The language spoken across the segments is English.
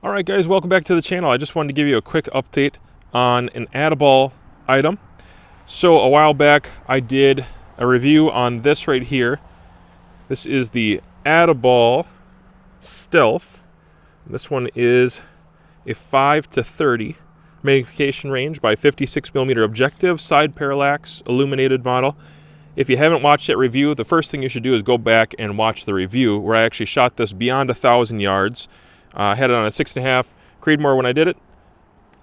Alright guys, welcome back to the channel. I just wanted to give you a quick update on an Atibal item. So a while back I did a review on this right here. This is the Atibal Stealth. This one is a 5 to 30 magnification range by 56mm objective, side parallax, illuminated model. If you haven't watched that review, the first thing you should do is go back and watch the review where I actually shot this beyond 1,000 yards. I had it on a 6.5 Creedmoor when I did it.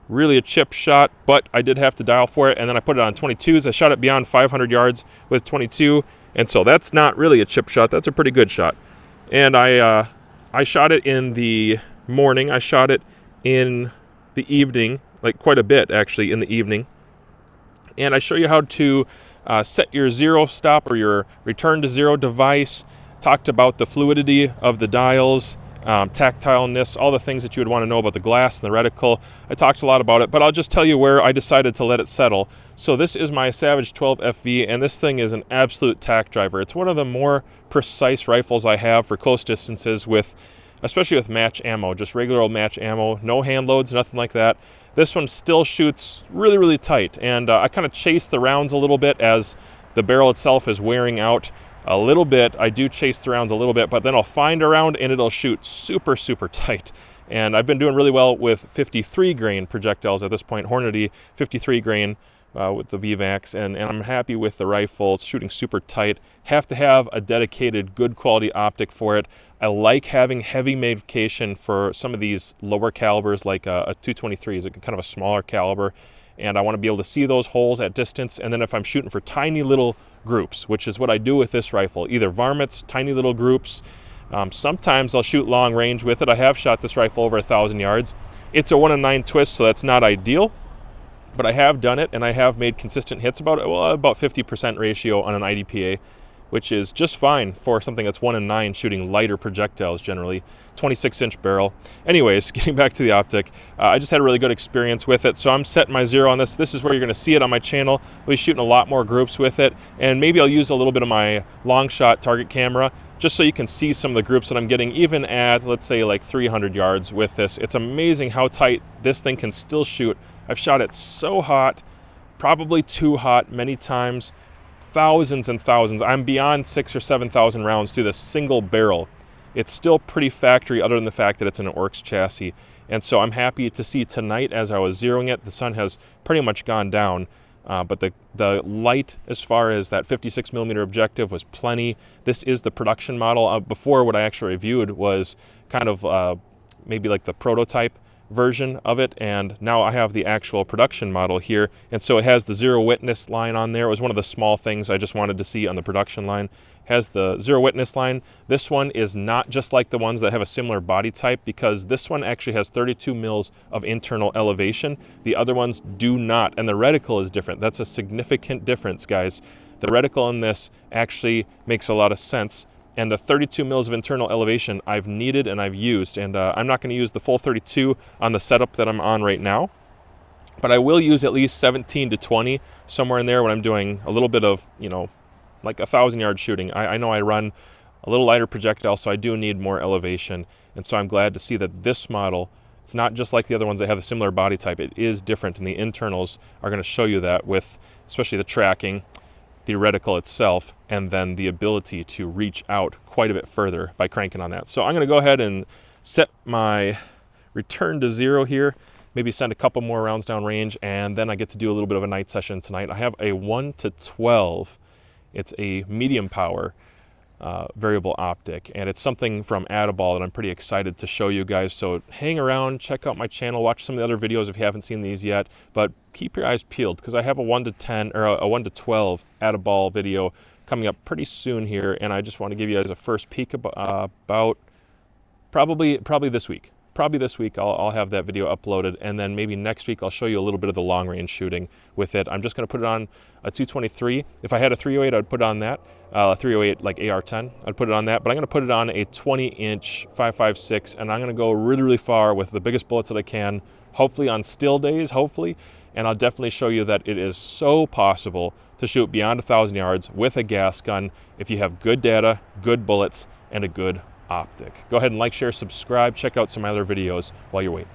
Really a chip shot, but I did have to dial for it, and then I put it on 22s. I shot it beyond 500 yards with 22, and so that's not really a chip shot. That's a pretty good shot. And I shot it in the morning. I shot it in the evening, like quite a bit actually in the evening. And I show you how to set your zero stop or your return to zero device. Talked about the fluidity of the dials, tactileness, all the things that you would want to know about the glass and the reticle. I talked a lot about it, but I'll just tell you where I decided to let it settle. So this is my Savage 12 FV, and this thing is an absolute tack driver. It's one of the more precise rifles I have for close distances, especially with match ammo, just regular old match ammo, no hand loads, nothing like that. This one still shoots really, really tight, and I kind of chase the rounds a little bit as the barrel itself is wearing out a little bit. I do chase the rounds a little bit, but then I'll find a round and it'll shoot super, super tight. And I've been doing really well with 53 grain projectiles at this point, Hornady 53 grain with the VVAX, and I'm happy with the rifle. It's shooting super tight. Have to have a dedicated, good quality optic for it. I like having heavy magnification for some of these lower calibers, like a 223 is kind of a smaller caliber, and I want to be able to see those holes at distance. And then if I'm shooting for tiny little groups, which is what I do with this rifle, either varmints, tiny little groups. Sometimes I'll shoot long range with it. I have shot this rifle over 1,000 yards. It's a 1-in-9 twist, so that's not ideal, but I have done it, and I have made consistent hits, about 50% ratio on an IDPA, which is just fine for something that's 1-in-9 shooting lighter projectiles generally. 26-inch barrel. Anyways, getting back to the optic, I just had a really good experience with it, so I'm setting my zero on this. This is where you're going to see it on my channel. I'll be shooting a lot more groups with it, and maybe I'll use a little bit of my long shot target camera just so you can see some of the groups that I'm getting, even at, let's say, like 300 yards with this. It's amazing how tight this thing can still shoot. I've shot it so hot, probably too hot many times, thousands and thousands. I'm beyond 6,000 or 7,000 rounds through this single barrel. It's still pretty factory, other than the fact that it's an Orks chassis. And so I'm happy to see tonight, as I was zeroing it, the sun has pretty much gone down. But the light, as far as that 56mm objective, was plenty. This is the production model. Before, what I actually reviewed was kind of maybe like the prototype version of it, and now I have the actual production model here. And so it has the zero witness line on there. It was one of the small things I just wanted to see on the production line. Has the zero witness line. This one is not just like the ones that have a similar body type, because this one actually has 32 mils of internal elevation. The other ones do not, and the reticle is different. That's a significant difference, guys. The reticle in this actually makes a lot of sense, and the 32 mils of internal elevation I've needed and I've used, and I'm not going to use the full 32 on the setup that I'm on right now, but I will use at least 17 to 20 somewhere in there when I'm doing a little bit of, like 1,000-yard shooting. I know I run a little lighter projectile, so I do need more elevation, and so I'm glad to see that this model, it's not just like the other ones that have a similar body type. It is different, and the internals are going to show you that, with especially the tracking, the reticle itself, and then the ability to reach out quite a bit further by cranking on that. So I'm going to go ahead and set my return to zero here, maybe send a couple more rounds down range, and then I get to do a little bit of a night session tonight. I have a 1 to 12. It's a medium power variable optic, and it's something from Atibal that I'm pretty excited to show you guys. So hang around, check out my channel, watch some of the other videos if you haven't seen these yet, but keep your eyes peeled, because I have a 1 to 10 or a 1 to 12 Atibal video coming up pretty soon here, and I just want to give you guys a first peek about probably this week. Probably this week I'll have that video uploaded, and then maybe next week I'll show you a little bit of the long range shooting with it. I'm just going to put it on a 223. If I had a 308, I'd put it on that. 308 like AR-10, I'd put it on that, but I'm going to put it on a 20-inch 5.56, and I'm going to go really, really far with the biggest bullets that I can, hopefully on still days, hopefully, and I'll definitely show you that it is so possible to shoot beyond 1,000 yards with a gas gun if you have good data, good bullets, and a good optic. Go ahead and like, share, subscribe. Check out some other videos while you wait.